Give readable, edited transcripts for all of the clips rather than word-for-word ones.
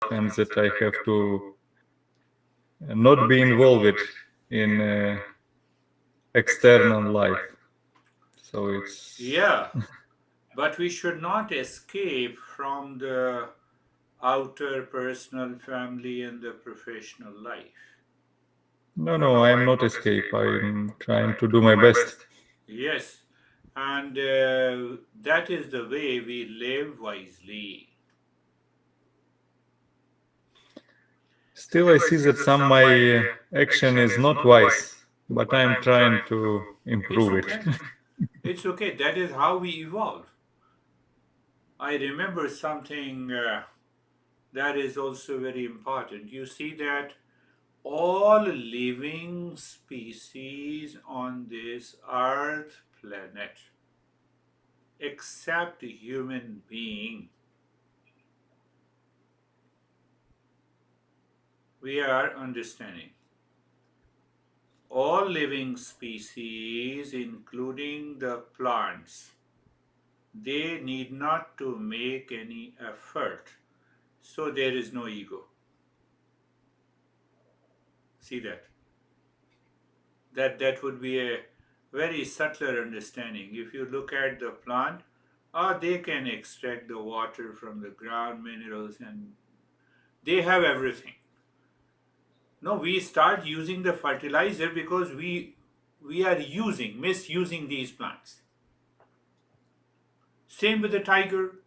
times that I have to not be involved in external life. So it's Yeah, but we should not escape from the outer personal, family, and the professional life. no, I'm not escape. I'm trying to do my best. Yes, and that is the way we live wisely. Still, I see that some my action is not wise, but I'm trying to It's improve it. okay. It's okay. That is how we evolve. I remember something that is also very important. You see that all living species on this earth planet, except human being, we are understanding. All living species, including the plants, they need not to make any effort. So there is no ego. See that? That would be a very subtler understanding. If you look at the plant, they can extract the water from the ground, minerals, and they have everything. No, we start using the fertilizer because we are misusing these plants. Same with the tiger.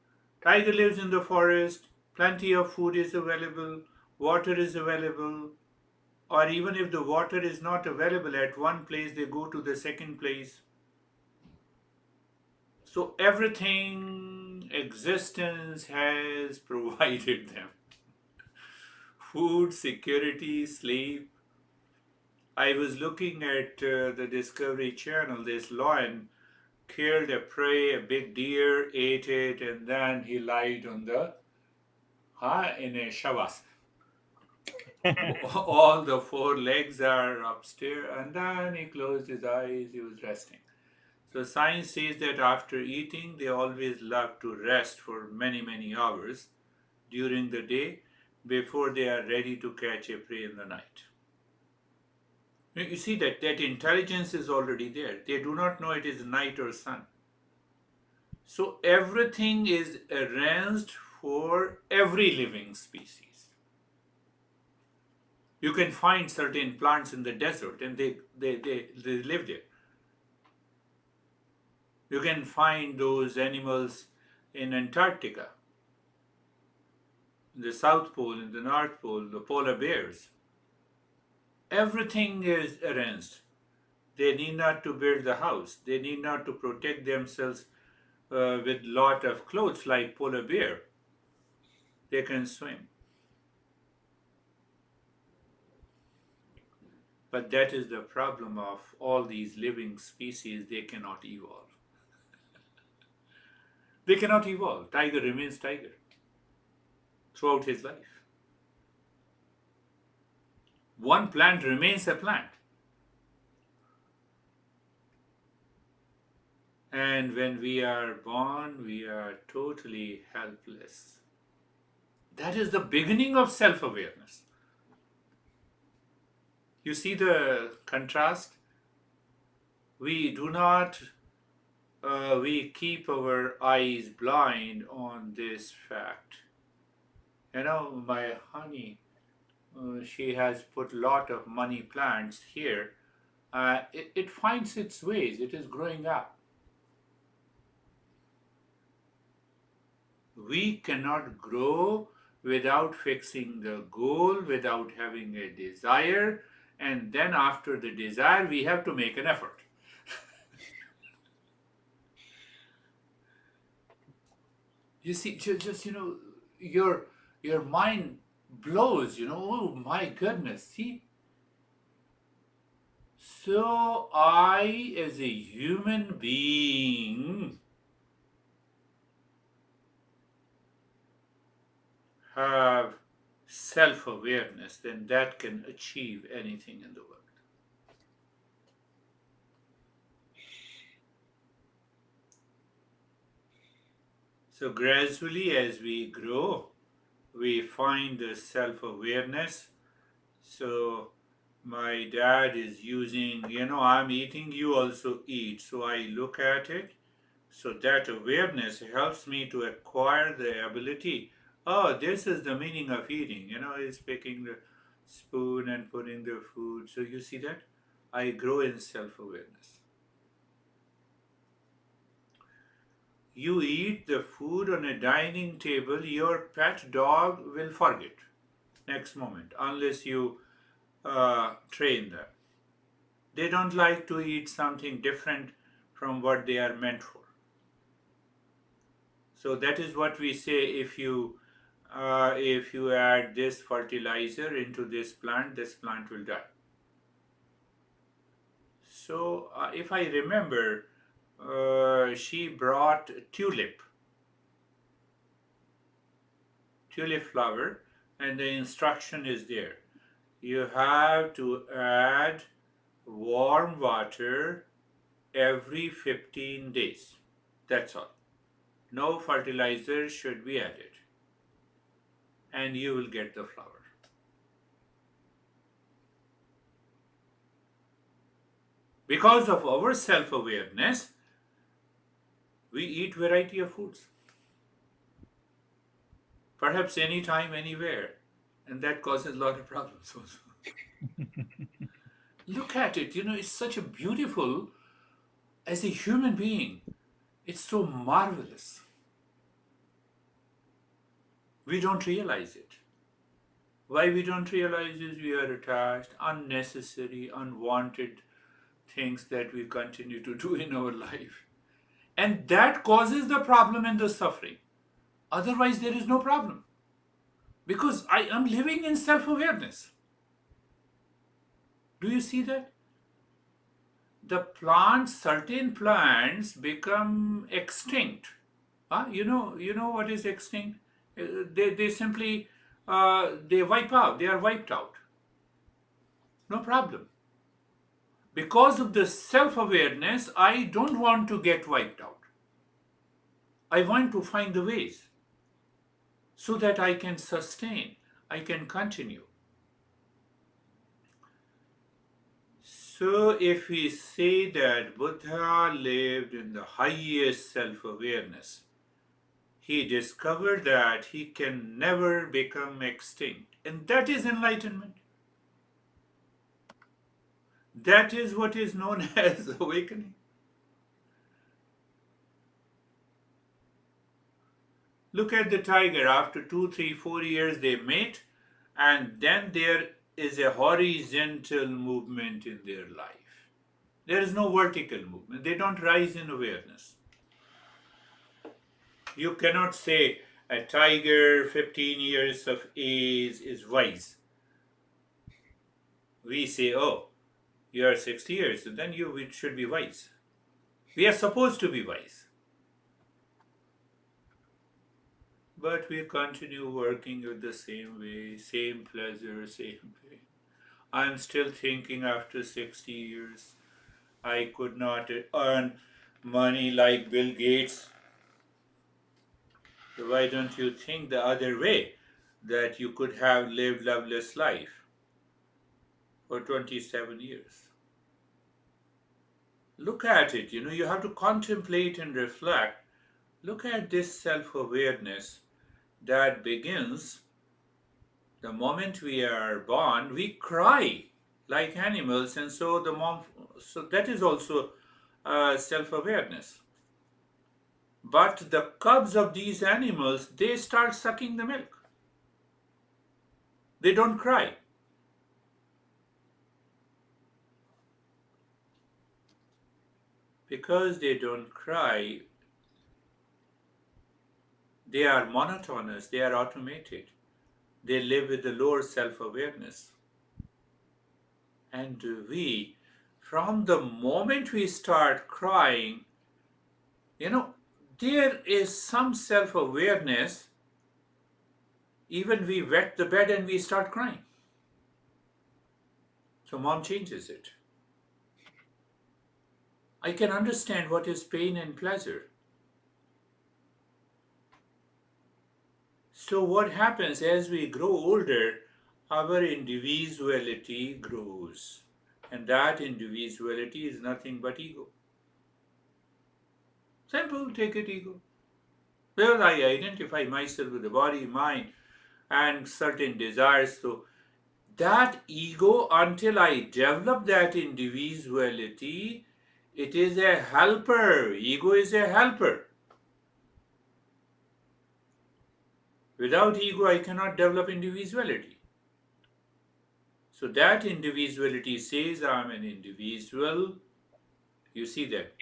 Tiger lives in the forest, plenty of food is available, water is available, or even if the water is not available at one place, they go to the second place. So everything existence has provided them food, security, sleep. I was looking at the Discovery Channel. This lion killed a prey, a big deer, ate it, and then he lied on the in a shavas. All the four legs are upstairs, and then he closed his eyes. He was resting. So science says that after eating, they always love to rest for many, many hours during the day before they are ready to catch a prey in the night. You see that intelligence is already there. They do not know it is night or sun. So everything is arranged for every living species. You can find certain plants in the desert and they live there. You can find those animals in Antarctica, in the South Pole, in the North Pole, the polar bears. Everything is arranged. They need not to build the house. They need not to protect themselves with lot of clothes like polar bear. They can swim. But that is the problem of all these living species. They cannot evolve. They cannot evolve. Tiger remains tiger throughout his life. One plant remains a plant. And when we are born, we are totally helpless. That is the beginning of self awareness. You see the contrast? We do not, we keep our eyes blind on this fact. You know, my honey, she has put lot of money plants here. It finds its ways, it is growing up. We cannot grow without fixing the goal, without having a desire, and then after the desire, we have to make an effort. You see, just your mind blows. Oh my goodness! See, so I, as a human being, have self-awareness, then that can achieve anything in the world. So gradually, as we grow, we find the self-awareness. So my dad is using, I'm eating, you also eat. So I look at it. So that awareness helps me to acquire the ability. Oh, this is the meaning of eating. Is picking the spoon and putting the food. So you see that? I grow in self awareness. You eat the food on a dining table, your pet dog will forget next moment unless you train them. They don't like to eat something different from what they are meant for. So that is what we say, if you add this fertilizer into this plant will die. So if I remember, she brought tulip flower, and the instruction is there. You have to add warm water every 15 days. That's all. No fertilizer should be added, and you will get the flower. Because of our self-awareness, we eat variety of foods, perhaps anytime, anywhere, and that causes a lot of problems also. Look at it, it's such a beautiful, as a human being, it's so marvelous. We don't realize it. Why we don't realize is we are attached, unnecessary, unwanted things that we continue to do in our life. And that causes the problem and the suffering. Otherwise, there is no problem. Because I am living in self awareness. Do you see that? Certain plants become extinct. You know what is extinct? They simply they wipe out. They are wiped out. No problem. Because of the self-awareness, I don't want to get wiped out. I want to find the ways so that I can sustain, I can continue. So, if we say that Buddha lived in the highest self awareness, he discovered that he can never become extinct. And that is enlightenment. That is what is known as awakening. Look at the tiger. After 2, 3, 4 years, they mate, and then there is a horizontal movement in their life. There is no vertical movement. They don't rise in awareness. You cannot say a tiger 15 years of age is wise. We say, oh, you are 60 years, so then you should be wise. We are supposed to be wise. But we continue working with the same way, same pleasure, same pain. I'm still thinking after 60 years, I could not earn money like Bill Gates. So why don't you think the other way, that you could have lived loveless life for 27 years? Look at it, you have to contemplate and reflect. Look at this self-awareness that begins the moment we are born. We cry like animals, and so that is also self-awareness. But the cubs of these animals, they start sucking the milk. They don't cry. Because they don't cry, they are monotonous, they are automated. They live with the lower self awareness. And from the moment we start crying, you know, there is some self awareness. Even we wet the bed and we start crying. So mom changes it. I can understand what is pain and pleasure. So, what happens as we grow older, our individuality grows. And that individuality is nothing but ego. Simple, take it ego. Well, I identify myself with the body, mind, and certain desires. So, that ego, until I develop that individuality, it is a helper. Ego is a helper. Without ego, I cannot develop individuality. So that individuality says I'm an individual. You see that.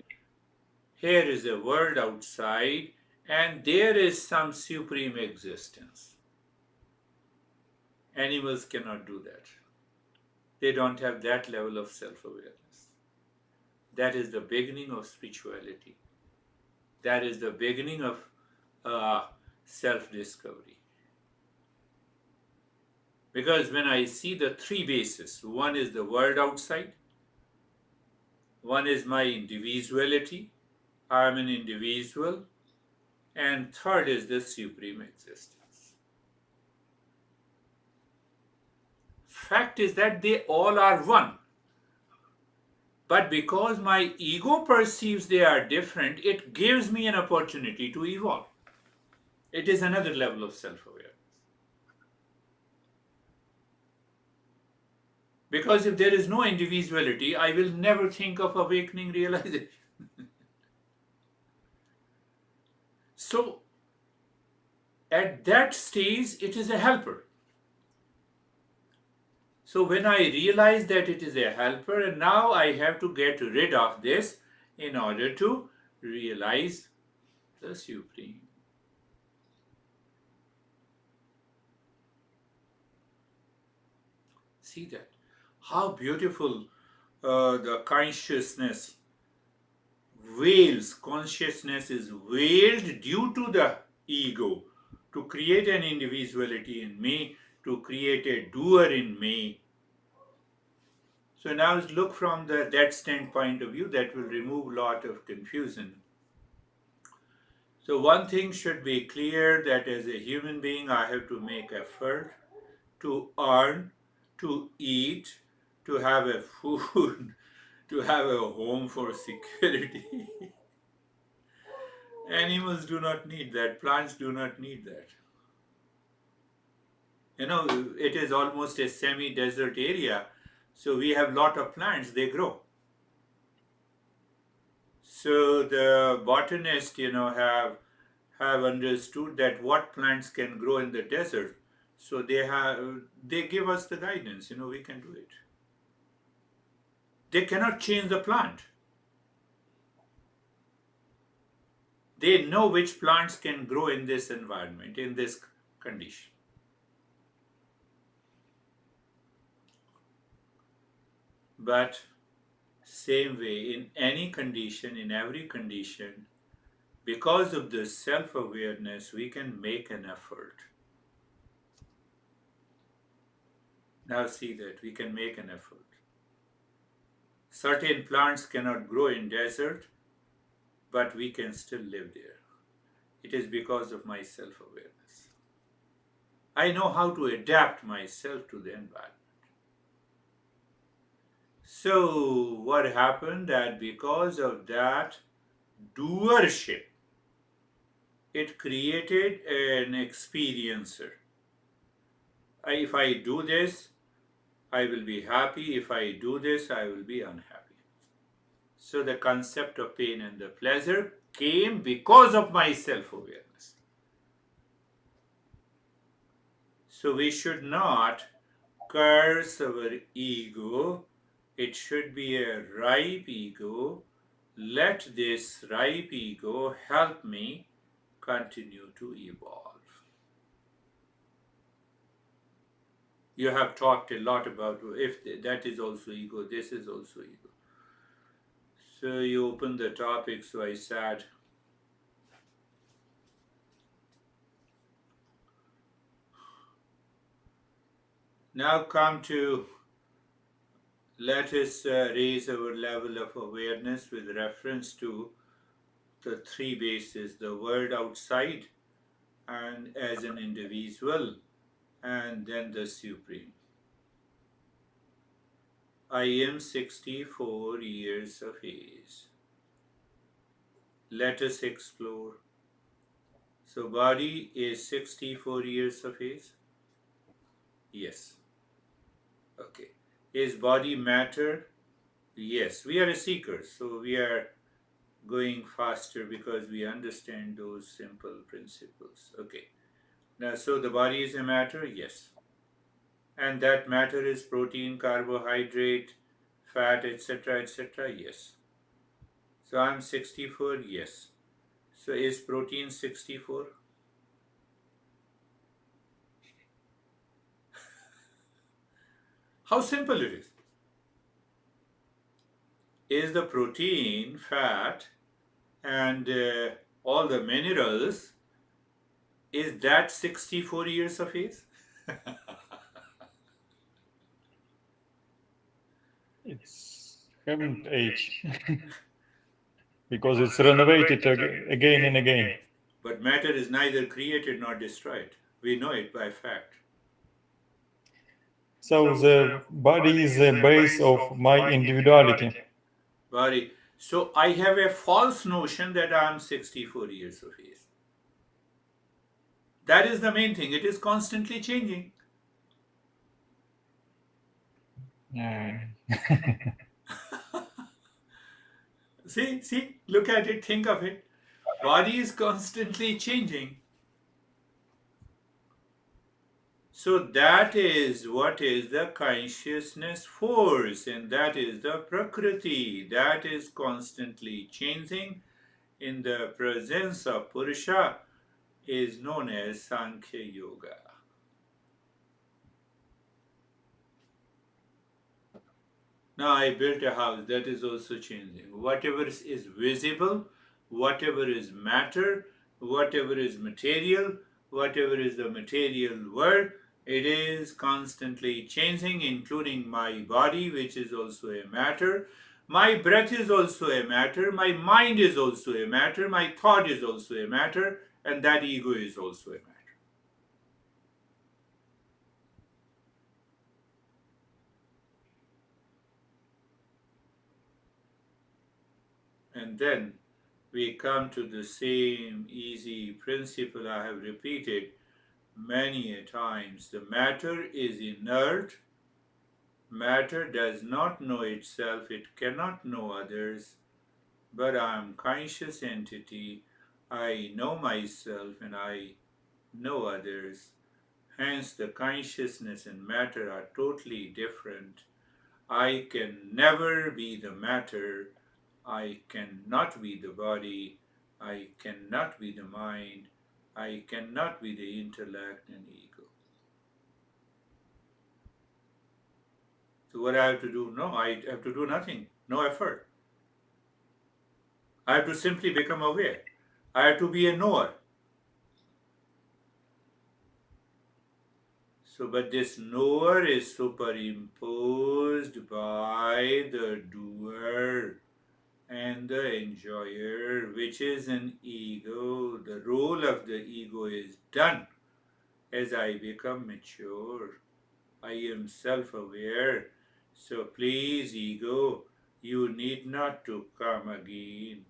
Here is a world outside, and there is some supreme existence. Animals cannot do that. They don't have that level of self awareness. That is the beginning of spirituality. That is the beginning of self discovery. Because when I see the three bases, one is the world outside, one is my individuality, I am an individual, and third is the supreme existence. Fact is that they all are one. But because my ego perceives they are different, it gives me an opportunity to evolve. It is another level of self awareness. Because if there is no individuality, I will never think of awakening realization. So, at that stage, it is a helper. So, when I realize that it is a helper, and now I have to get rid of this in order to realize the Supreme. See that? How beautiful the consciousness consciousness is veiled due to the ego to create an individuality in me, to create a doer in me. So now look from that standpoint of view, that will remove a lot of confusion. So one thing should be clear, that as a human being I have to make effort to earn, to eat, to have a food, to have a home for security. Animals do not need that. Plants do not need that. You know, it is almost a semi-desert area, so we have lot of plants. They grow. So the botanists, have understood that what plants can grow in the desert. So they give us the guidance. We can do it. They cannot change the plant. They know which plants can grow in this environment, in this condition. But same way, in any condition, in every condition, because of the self-awareness, we can make an effort. Now see that we can make an effort. Certain plants cannot grow in desert, but we can still live there. It is because of my self-awareness. I know how to adapt myself to the environment. So what happened, that because of that doership, it created an experiencer. If I do this, I will be happy. If I do this, I will be unhappy. So the concept of pain and the pleasure came because of my self-awareness. So we should not curse our ego. It should be a ripe ego. Let this ripe ego help me continue to evolve. You have talked a lot about if that is also ego, this is also ego. So you opened the topic, so I said, now come to, let us raise our level of awareness with reference to the three bases, the world outside, and as an individual, and then the Supreme. I am 64 years of age. Let us explore. So, body is 64 years of age? Yes. Okay. Is body matter? Yes. We are a seeker, so we are going faster because we understand those simple principles. Okay. Now, so the body is a matter? Yes. And that matter is protein, carbohydrate, fat, etc., etc.? Yes. So I'm 64? Yes. So is protein 64? How simple it is. Is the protein, fat, and all the minerals, is that 64 years of age? It's haven't aged because it's renovated again and again. But matter is neither created nor destroyed. We know it by fact. So the body is the base of my individuality. Body. So I have a false notion that I am 64 years of age. That is the main thing. It is constantly changing. Yeah. See, look at it, think of it. Body is constantly changing. So that is what is the consciousness force, and that is the Prakriti. That is constantly changing in the presence of Purusha is known as Sankhya Yoga. Now I built a house that is also changing. Whatever is visible, whatever is matter, whatever is material, whatever is the material world, it is constantly changing, including my body, which is also a matter. My breath is also a matter. My mind is also a matter. My thought is also a matter. And that ego is also a matter. And then we come to the same easy principle I have repeated many a times. The matter is inert. Matter does not know itself, it cannot know others, but I am conscious entity. I know myself and I know others. Hence, the consciousness and matter are totally different. I can never be the matter. I cannot be the body. I cannot be the mind. I cannot be the intellect and ego. So, what I have to do? No, I have to do nothing. No effort. I have to simply become aware. I have to be a knower. So, but this knower is superimposed by the doer and the enjoyer, which is an ego. The role of the ego is done as I become mature. I am self aware. So please, ego, you need not to come again.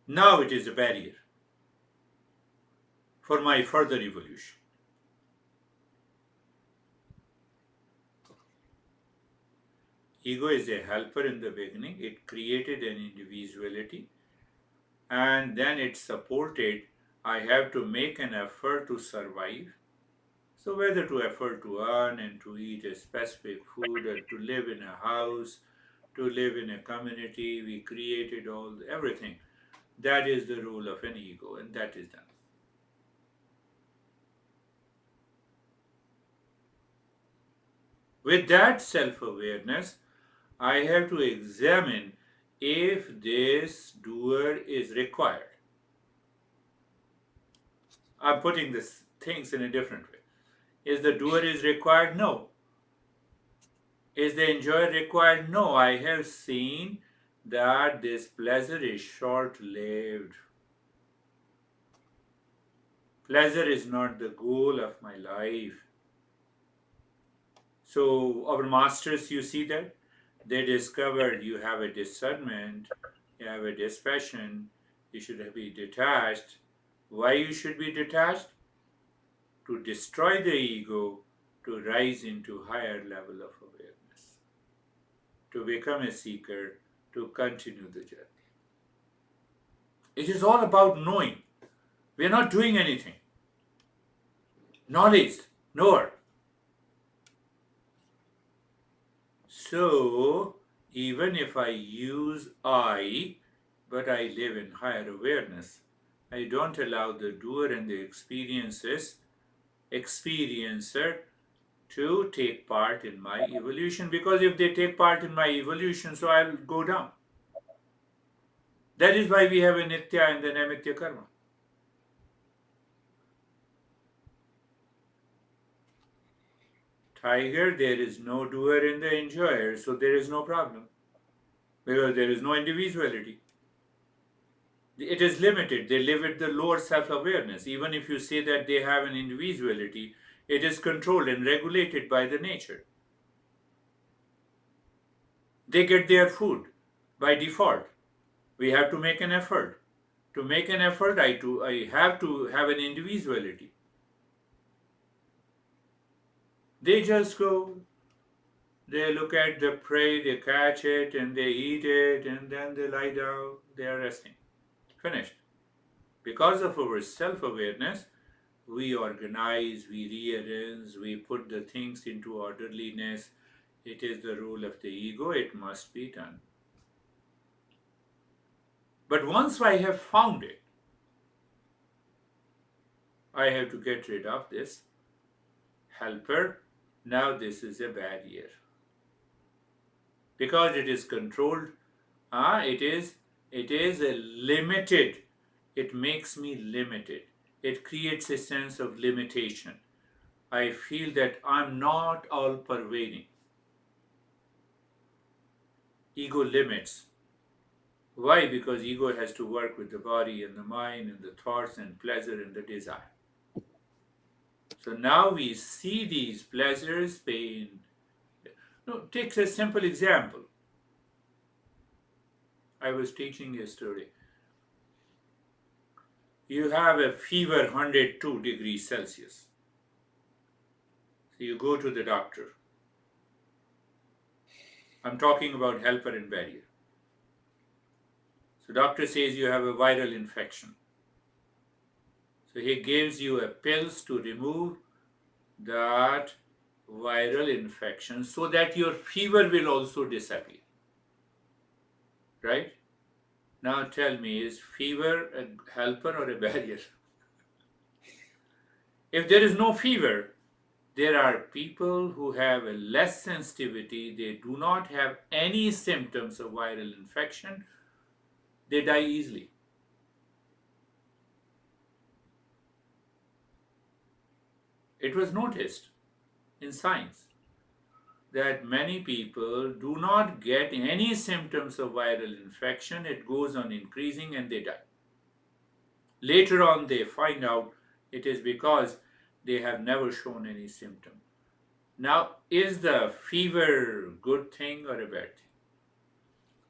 Now it is a barrier for my further evolution. Ego is a helper in the beginning. It created an individuality and then it supported. I have to make an effort to survive. So, whether to effort to earn and to eat a specific food or to live in a house, to live in a community, we created everything. That is the role of an ego, and that is done. With that self awareness, I have to examine if this doer is required. I'm putting this things in a different way. Is the doer is required? No. Is the enjoyer required? No. I have seen that this pleasure is short-lived. Pleasure is not the goal of my life. So our masters, you see that? They discovered you have a discernment, you have a dispassion, you should be detached. Why you should be detached? To destroy the ego, to rise into higher level of awareness, to become a seeker, to continue the journey. It is all about knowing. We are not doing anything. Knowledge, knower. So, even if I use I, but I live in higher awareness, I don't allow the doer and the experiencer to take part in my evolution, because if they take part in my evolution, so I'll go down. That is why we have a nitya and then amitya karma. Tiger, there is no doer in the enjoyer, so there is no problem because there is no individuality. It is limited. They live with the lower self awareness. Even if you say that they have an individuality, it is controlled and regulated by the nature. They get their food by default. We have to make an effort. To make an effort, I have to have an individuality. They just go, they look at the prey, they catch it, and they eat it, and then they lie down, they are resting. Finished. Because of our self awareness, we organize, we rearrange, we put the things into orderliness. It is the role of the ego, it must be done. But once I have found it, I have to get rid of this helper. Now this is a barrier. Because it is controlled, it is a limited. It makes me limited. It creates a sense of limitation. I feel that I'm not all pervading. Ego limits. Why? Because ego has to work with the body and the mind and the thoughts and pleasure and the desire. So now we see these pleasures, pain. No, take a simple example. I was teaching yesterday. You have a fever 102 degrees Celsius. So you go to the doctor. I'm talking about helper and barrier. So doctor says you have a viral infection. So he gives you a pills to remove that viral infection so that your fever will also disappear. Right? Now tell me, is fever a helper or a barrier? If there is no fever, there are people who have a less sensitivity, they do not have any symptoms of viral infection, they die easily. It was noticed in science that many people do not get any symptoms of viral infection, it goes on increasing and they die. Later on, they find out it is because they have never shown any symptom. Now, is the fever good thing or a bad thing?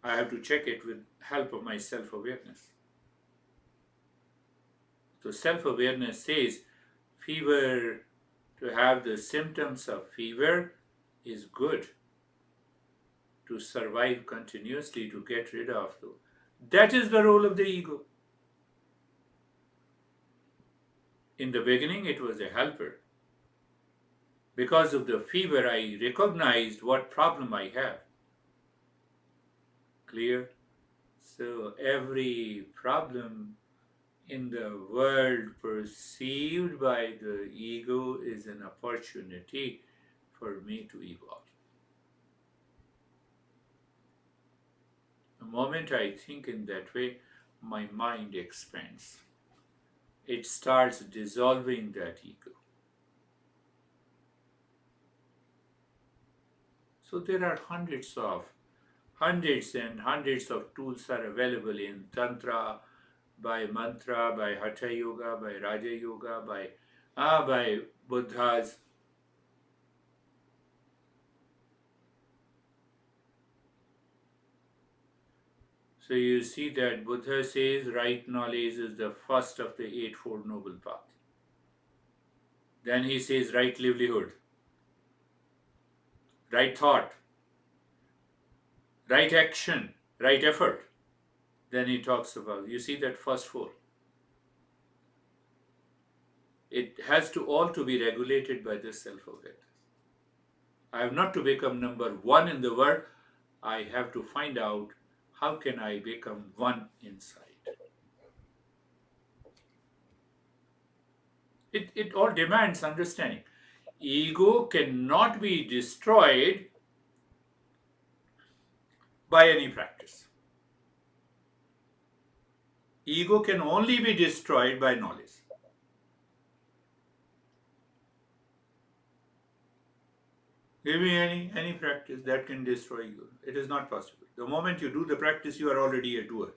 I have to check it with help of my self-awareness. So self-awareness says fever, to have the symptoms of fever is good, to survive continuously, to get rid of them. That is the role of the ego. In the beginning, it was a helper. Because of the fever, I recognized what problem I have. Clear? So every problem in the world perceived by the ego is an opportunity for me to evolve. The moment I think in that way, my mind expands. It starts dissolving that ego. So there are hundreds of Hundreds and hundreds of tools are available in tantra, by mantra, by hatha yoga, by raja yoga, by Buddhas. So you see that Buddha says right knowledge is the first of the Eightfold Noble Path. Then he says right livelihood, right thought, right action, right effort. Then he talks about, you see that first four. It has to all to be regulated by this self-awareness. I have not to become number one in the world. I have to find out how can I become one inside. It all demands understanding. Ego cannot be destroyed by any practice. Ego can only be destroyed by knowledge. Give me any practice that can destroy you. It is not possible. The moment you do the practice, you are already a doer.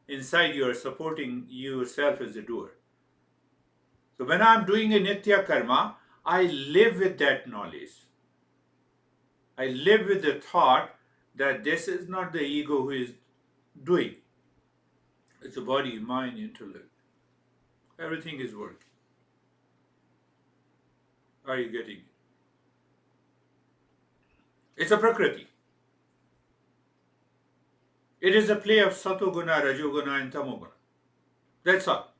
Inside, you are supporting yourself as a doer. So when I'm doing a nitya karma, I live with that knowledge. I live with the thought that this is not the ego who is doing. It's the body, mind, intellect. Everything is working. Are you getting it? It's a prakriti. It is a play of satoguna, rajoguna, and tamoguna. That's all.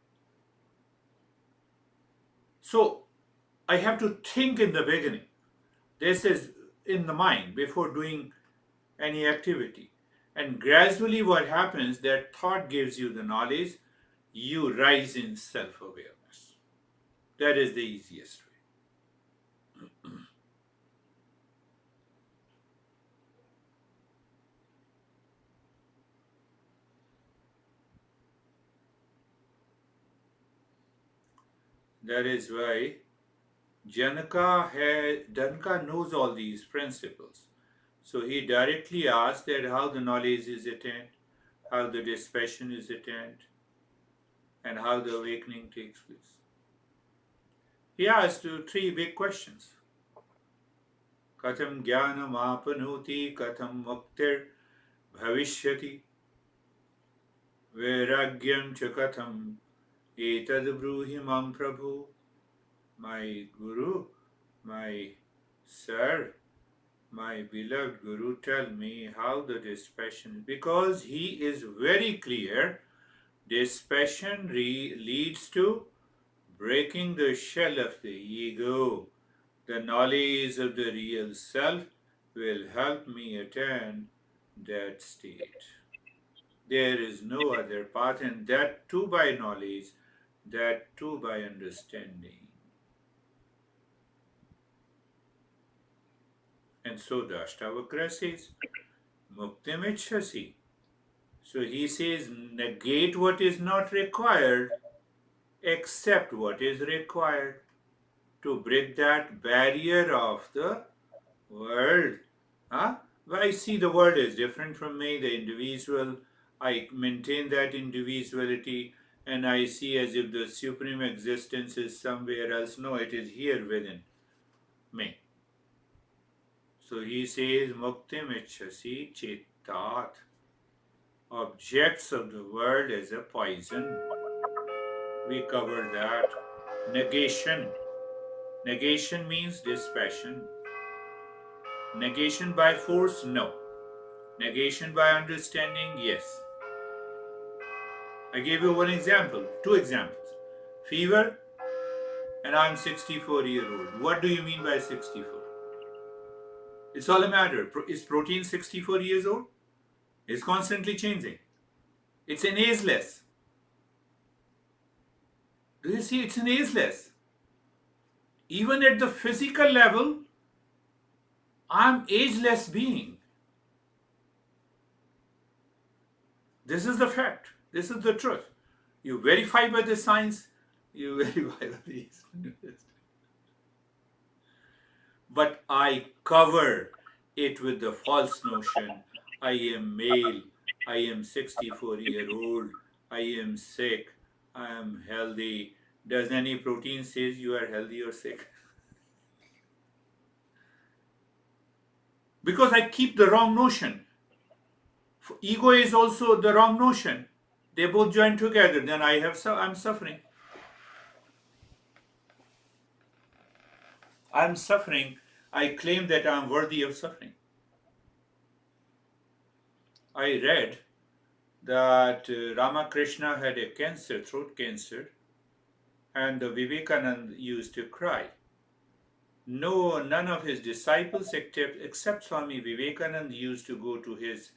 So I have to think in the beginning. This is in the mind before doing any activity. And gradually, what happens, that thought gives you the knowledge, you rise in self awareness. That is the easiest way. That is why Janaka knows all these principles. So he directly asks that how the knowledge is attained, how the dispassion is attained, and how the awakening takes place. He asked three big questions. Katham jnanam apnoti, katham muktir bhavishyati, vairagyam cha katham etad bruhi mam prabhu. My guru, my sir, my beloved guru, tell me how the dispassion, because he is very clear, dispassion leads to breaking the shell of the ego. The knowledge of the real self will help me attain that state. There is no other path, and that too by knowledge, that too by understanding. And so the Ashtavakra says, Muktim Ichhasi. So he says, negate what is not required, accept what is required to break that barrier of the world. Huh? Well, I see the world is different from me, the individual. I maintain that individuality and I see as if the supreme existence is somewhere else. No, it is here within me. So he says, Muktim Ichhasi Chetat. Objects of the world as a poison. We covered that. Negation. Negation means dispassion. Negation by force? No. Negation by understanding? Yes. I gave you one example, two examples. Fever, and I'm 64-year-old. What do you mean by 64? It's all a matter. Is protein 64 years old? It's constantly changing. It's an ageless. Do you see? It's an ageless. Even at the physical level, I'm ageless being. This is the fact. This is the truth. You verify by the science, you verify by the Eastern. But I cover it with the false notion, I am male, I am 64-year-old, I am sick, I am healthy. Does any protein says you are healthy or sick? Because I keep the wrong notion. Ego is also the wrong notion. They both join together. Then I'm suffering. I'm suffering. I claim that I'm worthy of suffering. I read that Ramakrishna had a cancer, throat cancer, and the Vivekanand used to cry. No, none of his disciples except Swami Vivekanand used to go to his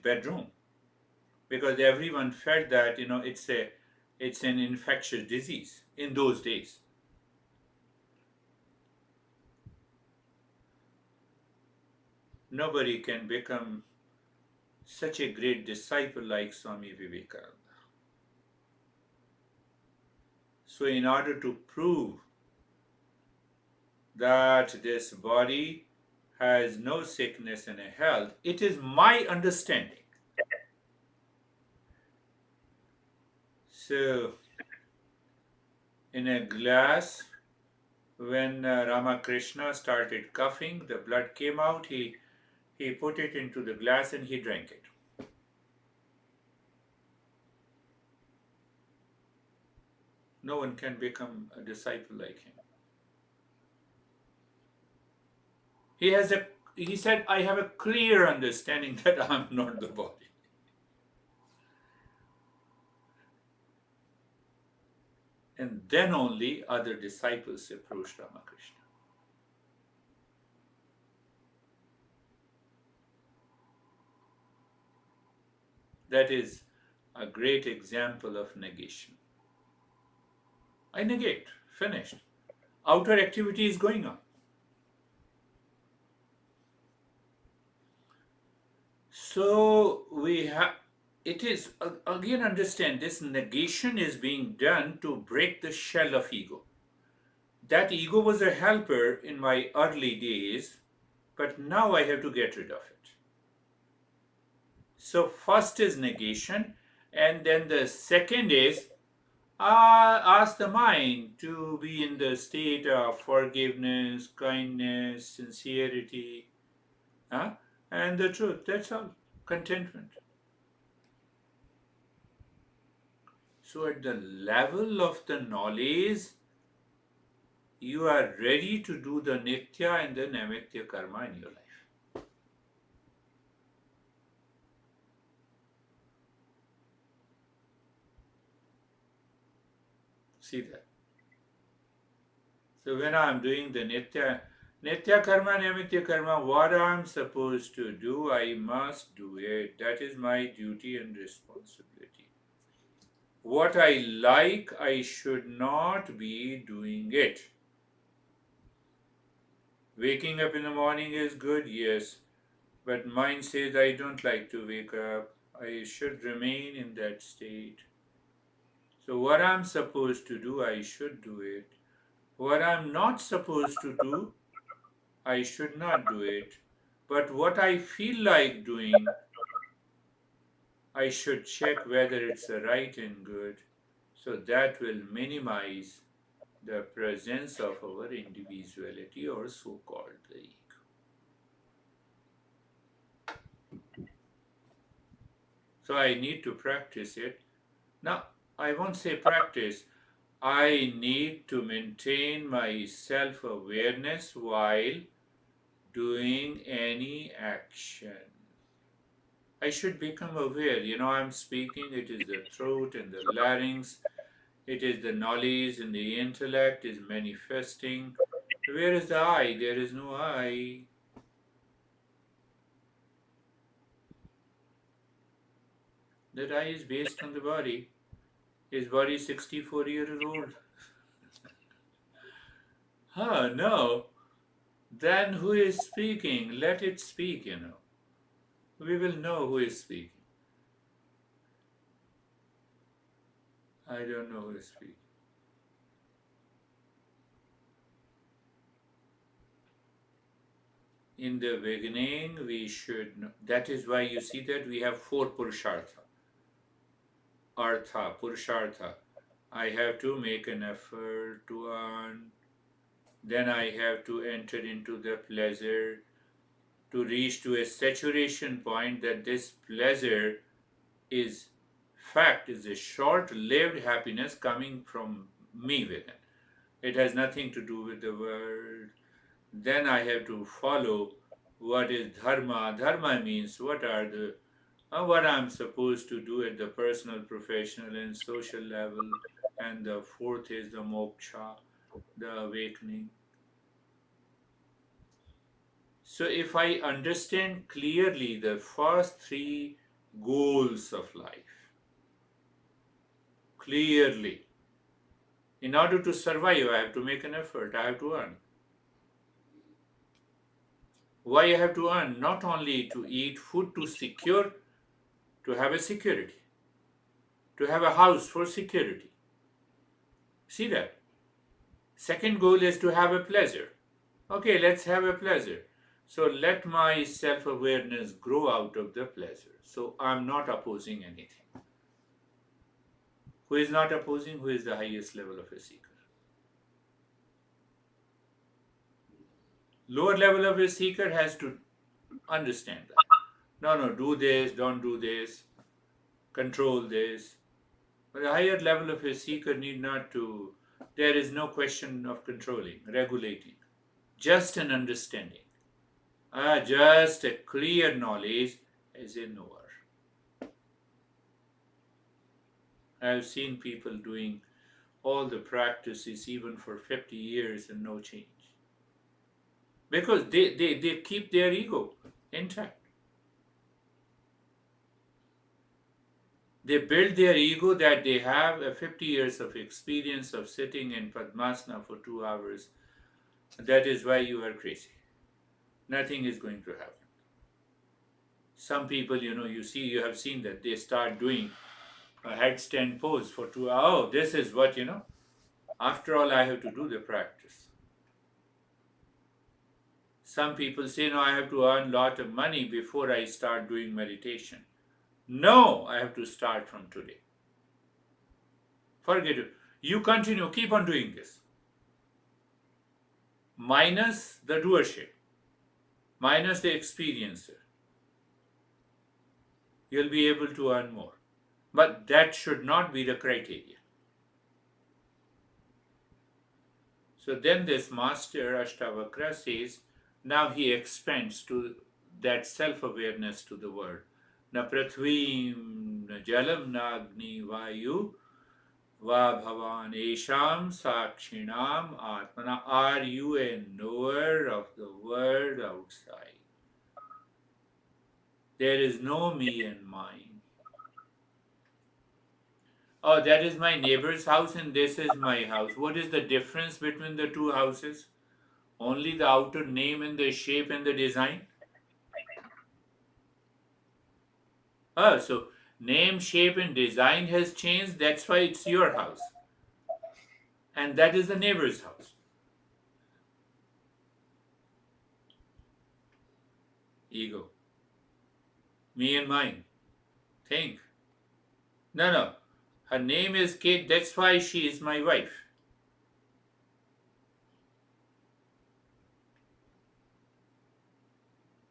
bedroom because everyone felt that it's an infectious disease in those days. Nobody can become such a great disciple like Swami Vivekananda. So, in order to prove that this body has no sickness and a health, it is my understanding. So, in a glass, when Ramakrishna started coughing, the blood came out, he put it into the glass and he drank it. No one can become a disciple like him. He said, I have a clear understanding that I'm not the body. And then only other disciples approached Ramakrishna. That is a great example of negation. I negate, finished. Outer activity is going on. So we have, it is, again understand, this negation is being done to break the shell of ego. That ego was a helper in my early days, but now I have to get rid of it. So first is negation, and then the second is ask the mind to be in the state of forgiveness, kindness, sincerity, huh? And the truth. That's all. Contentment. So at the level of the knowledge, you are ready to do the nitya and the naimitya karma in your life. See that. So when I'm doing the nitya karma, naimitya karma, what I'm supposed to do, I must do it. That is my duty and responsibility. What I like, I should not be doing it. Waking up in the morning is good, yes, but mind says I don't like to wake up. I should remain in that state. So, what I'm supposed to do, I should do it. What I'm not supposed to do, I should not do it. But what I feel like doing, I should check whether it's right and good. So, that will minimize the presence of our individuality or so called the ego. So I need to practice it. Now, I won't say practice, I need to maintain my self awareness while doing any action. I should become aware. I'm speaking, it is the throat and the larynx, it is the knowledge and the intellect is manifesting. Where is the I? There is no I. That I is based on the body. His body is 64 years old. Huh, no. Then who is speaking? Let it speak. We will know who is speaking. I don't know who is speaking. In the beginning, we should, that is why you see that we have four purushartha. Artha, purushartha. I have to make an effort to earn, then I have to enter into the pleasure to reach to a saturation point that this pleasure is fact, is a short-lived happiness coming from me within. It has nothing to do with the world. Then I have to follow what is dharma. Dharma means what I'm supposed to do at the personal, professional, and social level. And the fourth is the moksha, the awakening. So if I understand clearly the first three goals of life, clearly, in order to survive, I have to make an effort, I have to earn. Why I have to earn? Not only to eat food to secure, to have a security, to have a house for security. See that? Second goal is to have a pleasure. Okay, let's have a pleasure. So let my self awareness grow out of the pleasure. So I'm not opposing anything. Who is not opposing? Who is the highest level of a seeker? Lower level of a seeker has to understand that. No, no, do this, don't do this, control this. But the higher level of a seeker need not to, there is no question of controlling, regulating, just an understanding. Just a clear knowledge is a knower. I have seen people doing all the practices even for 50 years and no change. Because they keep their ego intact. They build their ego that they have a 50 years of experience of sitting in Padmasana for 2 hours. That is why you are crazy. Nothing is going to happen. Some people, you have seen that they start doing a headstand pose for 2 hours. Oh, this is what, after all, I have to do the practice. Some people say, no, I have to earn a lot of money before I start doing meditation. No, I have to start from today. Forget it. You continue, keep on doing this. Minus the doership, minus the experiencer. You'll be able to earn more. But that should not be the criteria. So then this master Ashtavakra says, now he expands to that self-awareness to the world. Na prathvim, na jalam, na agni, vayu, va bhavan esham sakshinam atmana. Are you a knower of the world outside? There is no me and mine. Oh, that is my neighbor's house and this is my house. What is the difference between the two houses? Only the outer name and the shape and the design? So name, shape, and design has changed. That's why it's your house. And that is the neighbor's house. Ego. Me and mine. Think. No, no. Her name is Kate. That's why she is my wife.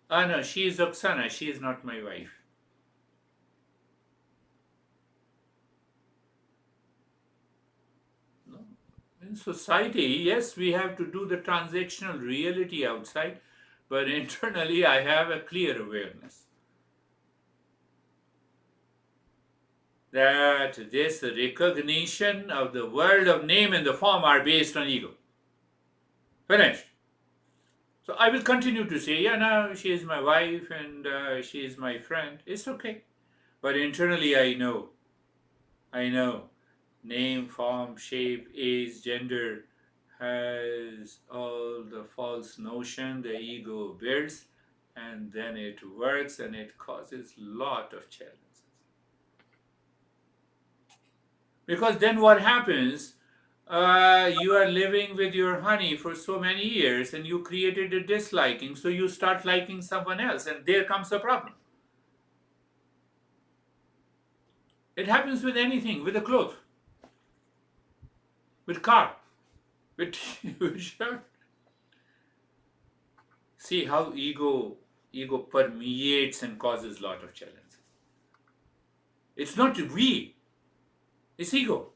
Ah, no, she is Oksana. She is not my wife. No. In society, yes, we have to do the transactional reality outside, but internally, I have a clear awareness that this recognition of the world of name and the form are based on ego. Finished. So I will continue to say, yeah, now she is my wife and she is my friend. It's okay. But internally, I know, name, form, shape, age, gender has all the false notion the ego builds, and then it works and it causes lot of challenges. Because then what happens? You are living with your honey for so many years and you created a disliking, so you start liking someone else, and there comes a problem. It happens with anything, with a cloth, with car, with with shirt. See how ego permeates and causes a lot of challenges. It's not we, it's ego.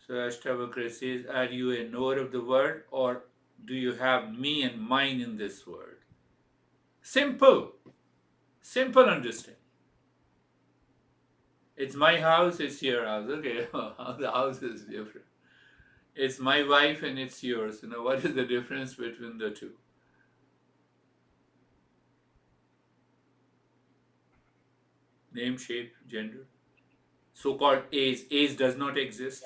So Ashtavakra says, are you a knower of the world, or do you have me and mine in this world? Simple, simple understanding. It's my house, it's your house. Okay, the house is different. It's my wife and it's yours. What is the difference between the two? Name, shape, gender. So called age. Age does not exist.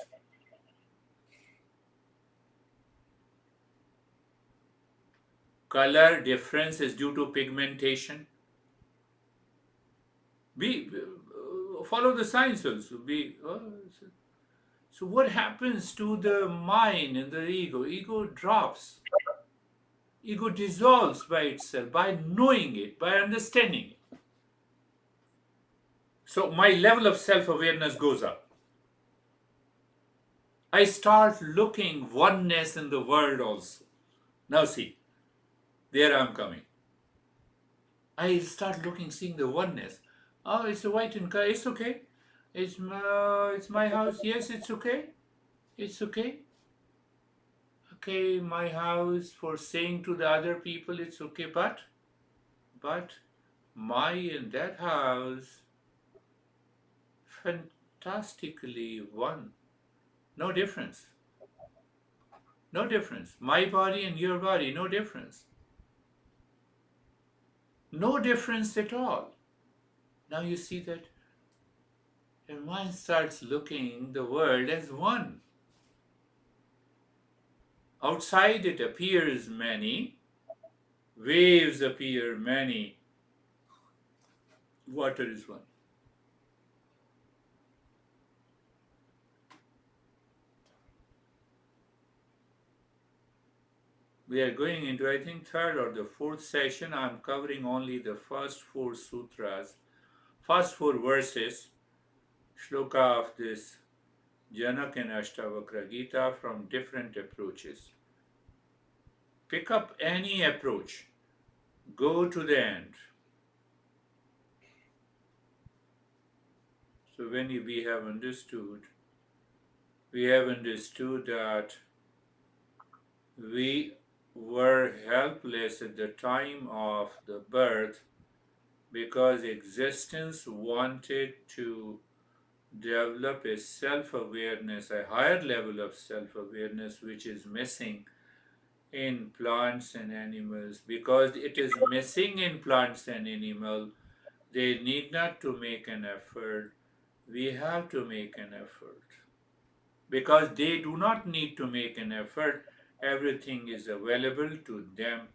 Color difference is due to pigmentation. We follow the science also. So what happens to the mind and the ego? Ego drops. Ego dissolves by itself, by knowing it, by understanding it. So my level of self-awareness goes up. I start looking oneness in the world also. Now see, there I'm coming. I start looking, seeing the oneness. Oh, it's a white in color. It's okay. It's my house. Yes, it's okay. It's okay. Okay, my house, for saying to the other people it's okay, but my in that house fantastically one. No difference. No difference. My body and your body, no difference. No difference at all. Now you see that your mind starts looking the world as one. Outside it appears many, waves appear many, water is one. We are going into, I think, third or the fourth session. I'm covering only the first four sutras, first four verses, shloka of this Janak and Ashtavakra Gita from different approaches. Pick up any approach, go to the end. So when we have understood that we were helpless at the time of the birth because existence wanted to develop a self-awareness, a higher level of self-awareness which is missing in plants and animals. Because it is missing in plants and animals, they need not to make an effort. We have to make an effort. Because they do not need to make an effort, everything is available to them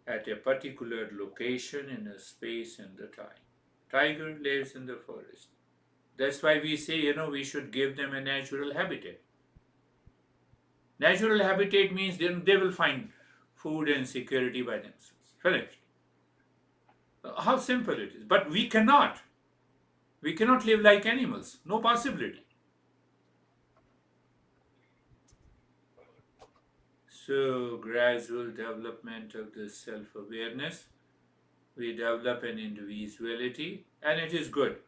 at a particular location in a space and the time. Tiger lives in the forest. That's why we say, we should give them a natural habitat. Natural habitat means then they will find food and security by themselves. Finished. How simple it is. But we cannot. We cannot live like animals. No possibility. So, gradual development of this self awareness, we develop an individuality, and it is good.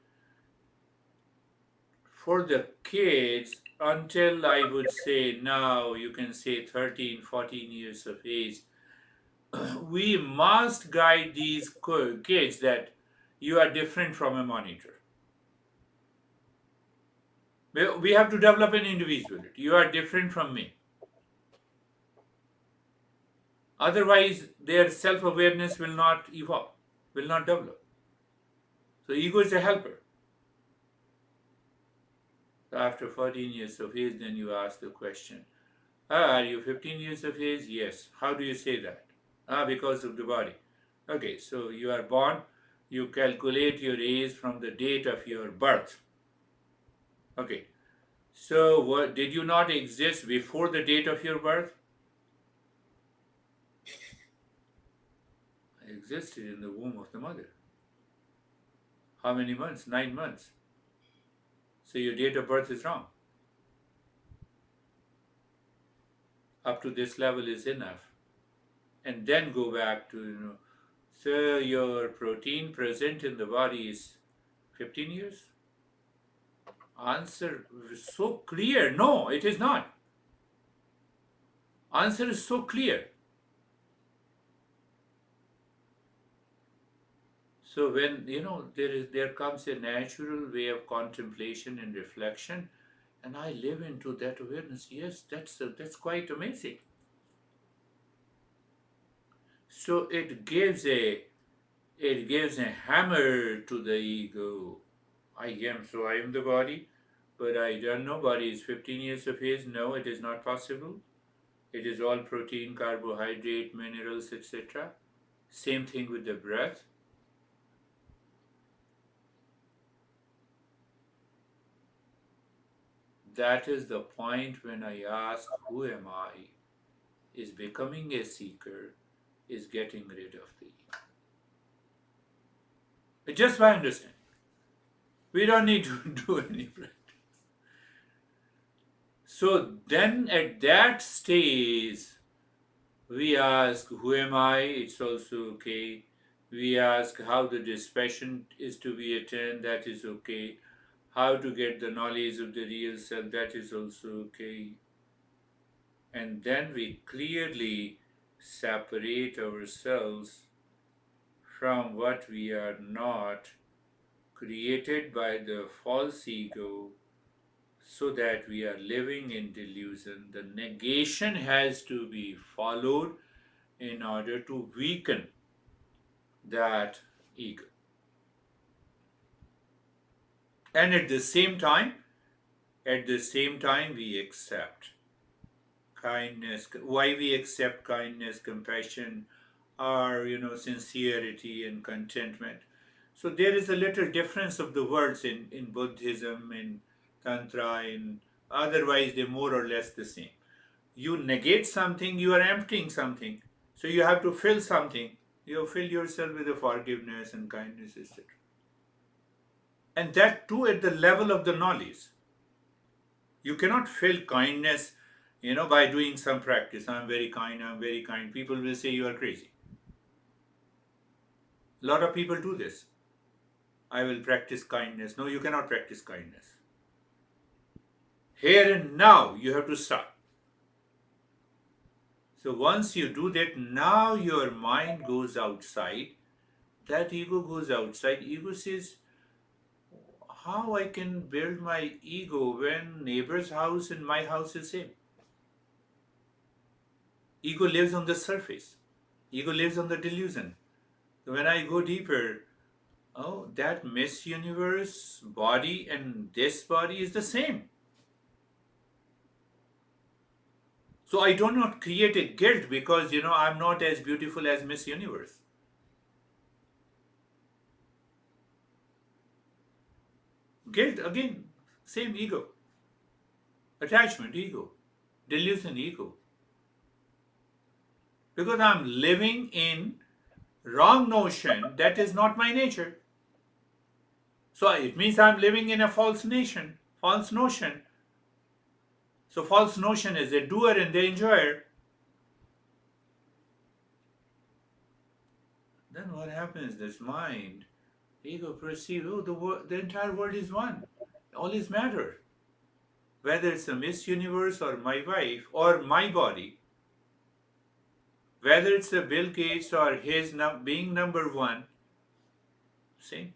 For the kids, until I would say now, you can say 13, 14 years of age, we must guide these kids that you are different from a monitor. We have to develop an individuality. You are different from me. Otherwise, their self awareness will not evolve, will not develop. So, ego is a helper. So after 14 years of age, then you ask the question, are you 15 years of age? Yes. How do you say that? Because of the body. Okay, so you are born, you calculate your age from the date of your birth. Okay. So, what did you not exist before the date of your birth? I existed in the womb of the mother. How many months? 9 months. So your date of birth is wrong. Up to this level is enough. And then go back to, so your protein present in the body is 15 years? Answer so clear. No, it is not. Answer is so clear. So when there comes a natural way of contemplation and reflection, and I live into that awareness. Yes, that's quite amazing. So it gives a hammer to the ego. I am the body, but I don't know. Body is 15 years of age. No, it is not possible. It is all protein, carbohydrate, minerals, etc. Same thing with the breath. That is the point when I ask, who am I? Is becoming a seeker, is getting rid of the ego. Just by understanding. We don't need to do any practice. So then at that stage, we ask, who am I? It's also okay. We ask how the dispassion is to be attained, that is okay. How to get the knowledge of the real self, that is also okay. And then we clearly separate ourselves from what we are not, created by the false ego, so that we are living in delusion. The negation has to be followed in order to weaken that ego. And at the same time, we accept kindness. Why we accept kindness, compassion, or sincerity and contentment? So there is a little difference of the words in Buddhism, in Tantra, in otherwise they're more or less the same. You negate something, you are emptying something. So you have to fill something. You fill yourself with the forgiveness and kindness, etc. And that too at the level of the knowledge. You cannot fill kindness, by doing some practice. I'm very kind, I'm very kind. People will say you are crazy. A lot of people do this. I will practice kindness. No, you cannot practice kindness. Here and now, you have to start. So once you do that, now your mind goes outside. That ego goes outside. Ego says, how I can build my ego when neighbor's house and my house is same? Ego lives on the surface. Ego lives on the delusion. So when I go deeper, oh, that Miss Universe body and this body is the same. So I do not create a guilt because I'm not as beautiful as Miss Universe. Guilt again, same ego. Attachment, ego. Delusion, ego. Because I'm living in wrong notion that is not my nature. So it means I'm living in a false notion. So false notion is a doer and the enjoyer. Then what happens? This mind, ego perceives, oh, the entire world is one. All is matter. Whether it's a Miss Universe or my wife or my body, whether it's a Bill Gates or his being number one, same.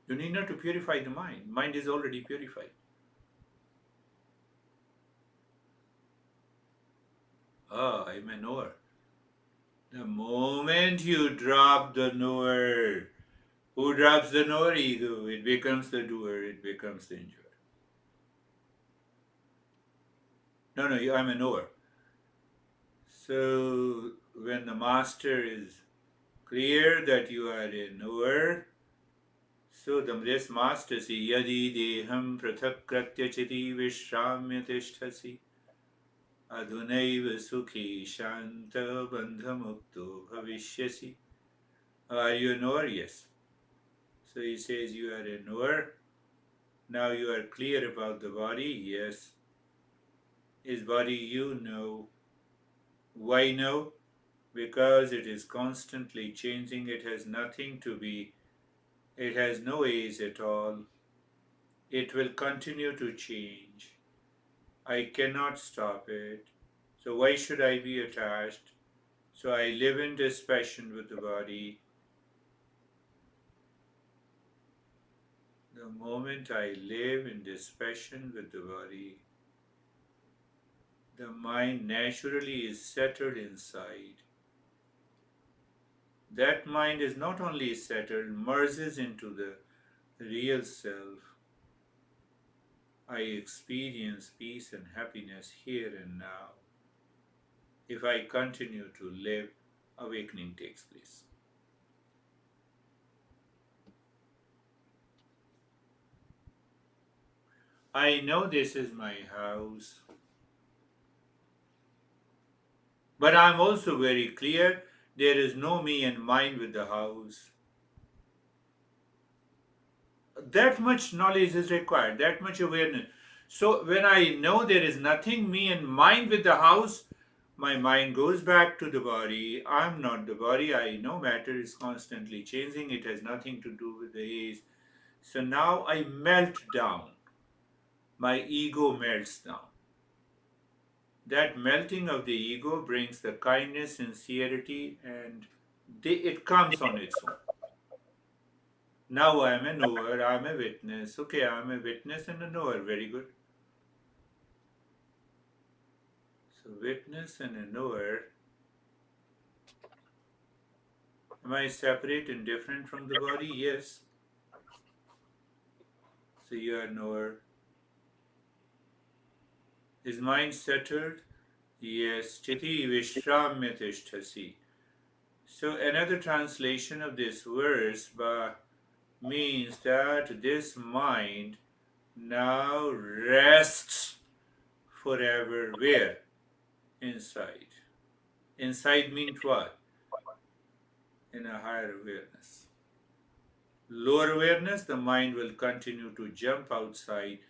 You need not to purify the mind. Mind is already purified. Ah, I'm a knower. The moment you drop the knower, who drops the knower? Ego. It becomes the doer. It becomes the enjoyer. No, I'm a knower. So when the master is clear that you are a knower, So the Mastasi yadi deham prathak kratya chiti vishramya tishtasi adhunaiva sukhi shanta bandhamukto bhavishyasi. Are you a knower? Yes. So he says you are a knower. Now you are clear about the body? Yes. Is body you know? Why no? Because it is constantly changing. It has nothing to be, it has no age at all. It will continue to change. I cannot stop it. So why should I be attached? So I live in dispassion with the body. The moment I live in dispassion with the body, the mind naturally is settled inside. That mind is not only settled, merges into the real self. I experience peace and happiness here and now. If I continue to live, awakening takes place. I know this is my house, but I'm also very clear there is no me and mine with the house. That much knowledge is required, that much awareness. So when I know there is nothing me and mine with the house, my mind goes back to the body. I'm not the body. I know matter is constantly changing. It has nothing to do with the age. So now I melt down. My ego melts down. That melting of the ego brings the kindness, sincerity, and it comes on its own. Now I am a knower, I am a witness. Okay, I am a witness and a knower. Very good. So, witness and a knower. Am I separate and different from the body? Yes. So, you are a knower. Is mind settled? Yes. Chiti vishramya tishtasi. So, another translation of this verse means that this mind now rests forever. Where? Inside. Inside means what? In a higher awareness. Lower awareness, the mind will continue to jump outside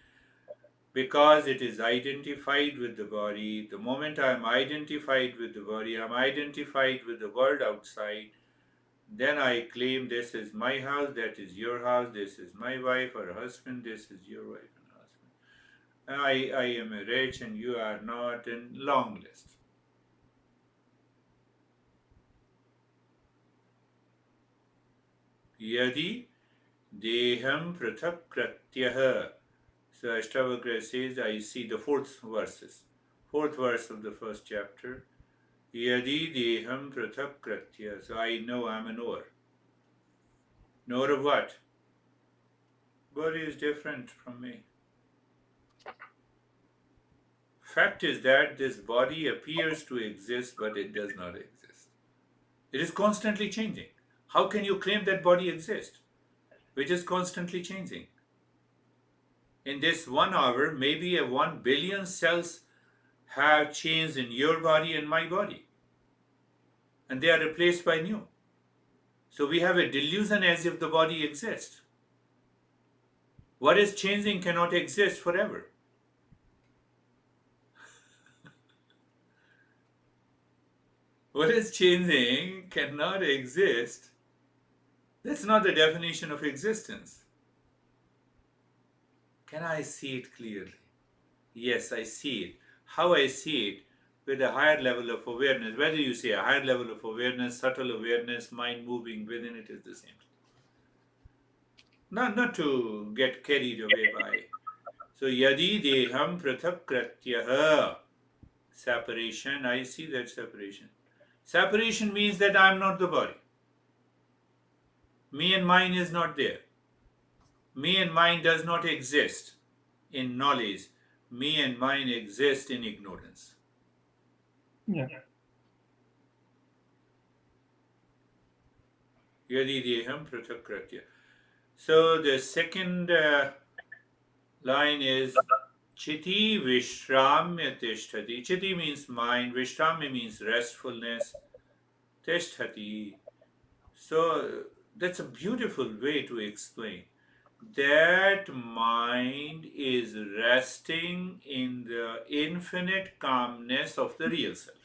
because it is identified with the body. The moment I am identified with the body, I am identified with the world outside, then I claim this is my house, that is your house, this is my wife or husband, this is your wife and husband. I am rich and you are not, and long list. Yadi deham prathak kratyah. So Ashtavakra says, I see the fourth verse of the first chapter. Yadi deham prathak kratya. So I know I'm a knower. Knower of what? Body is different from me. Fact is that this body appears to exist, but it does not exist. It is constantly changing. How can you claim that body exists, which is constantly changing? In this 1 hour, maybe a 1 billion cells have changed in your body and my body, and they are replaced by new. So we have a delusion as if the body exists. What is changing cannot exist forever. What is changing cannot exist. That's not the definition of existence. Can I see it clearly? Yes, I see it. How I see it? With a higher level of awareness. Whether you say a higher level of awareness, subtle awareness, mind moving within it is the same. Not to get carried away by. So yadi deham prathak kratyah. Separation, I see that separation. Separation means that I am not the body. Me and mine is not there. Me and mine does not exist in knowledge. Me and mine exist in ignorance. Yeah. Yadi deham prathak kratya. So the second line is Chiti Vishramya Tishtati. Chiti means mind, Vishramya means restfulness, Tishtati. So that's a beautiful way to explain. That mind is resting in the infinite calmness of the real self.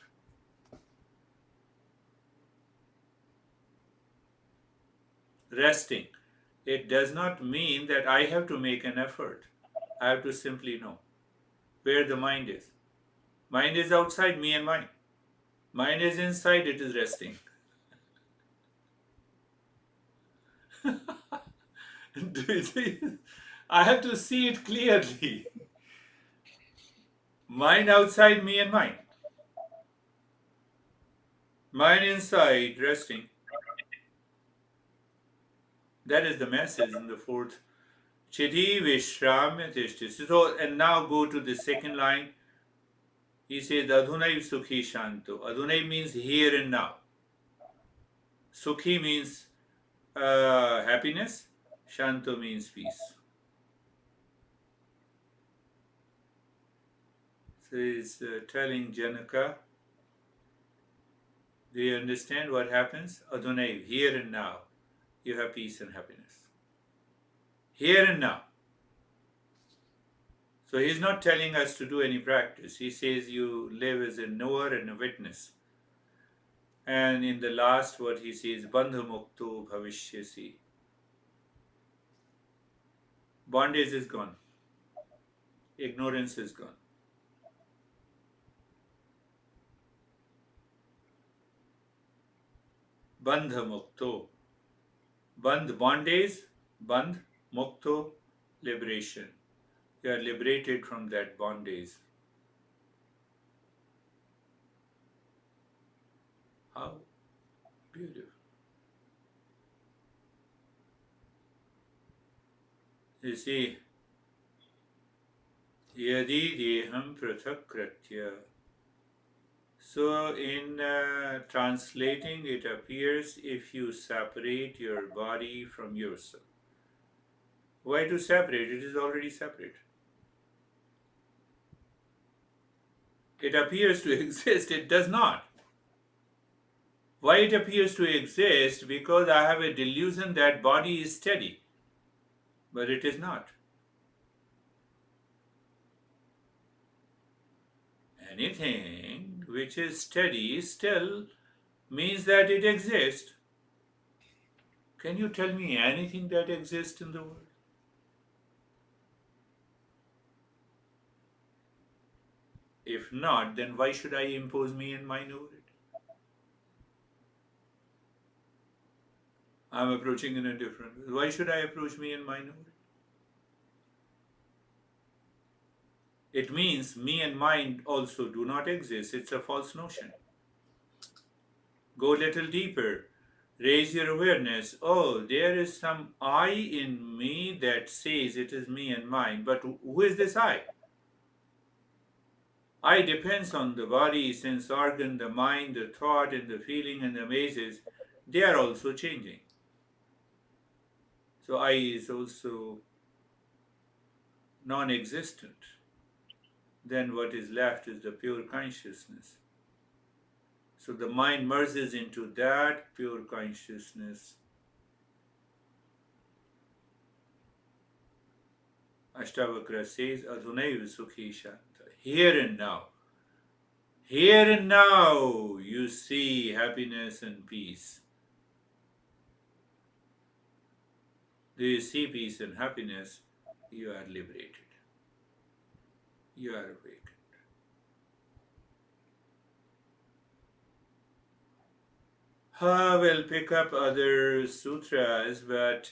Resting. It does not mean that I have to make an effort. I have to simply know where the mind is. Mind is outside me and mine. Mind is inside, it is resting. Do you see? I have to see it clearly. Mind outside me and mine. Mind inside, resting. That is the message in the fourth. Chiti Vishramya Tishti. So, and now go to the second line. He says, Adhunai Sukhi Shanto. Adhunai means here and now. Sukhi means happiness. Shanto means peace. So he's telling Janaka, do you understand what happens? Adhunai, here and now, you have peace and happiness. Here and now. So he's not telling us to do any practice. He says you live as a knower and a witness. And in the last word he says, Bandha Mukto Bhavishyasi. Bondage is gone. Ignorance is gone. Bandha Mukto. Bandh, bondage. Bandh, Mukto, liberation. You are liberated from that bondage. How beautiful. You see, Yadi Deham Prathakratya. So, in translating, it appears if you separate your body from yourself. Why to separate? It is already separate. It appears to exist, it does not. Why it appears to exist? Because I have a delusion that body is steady, but it is not. Anything which is steady still means that it exists. Can you tell me anything that exists in the world? If not, then why should I impose me and mine over it? I'm approaching in a different way. Why should I approach me and mine over it? It means me and mine also do not exist. It's a false notion. Go a little deeper. Raise your awareness. Oh, there is some I in me that says it is me and mine. But who is this I? I depends on the body, sense organ, the mind, the thought, and the feeling and the mazes. They are also changing. So I is also non existent. Then what is left is the pure consciousness. So the mind merges into that pure consciousness. Ashtavakra says, Adhunaiva Sukhi Shanta. Here and now. Here and now you see happiness and peace. Do you see peace and happiness? You are liberated. You are awakened. We'll pick up other sutras, but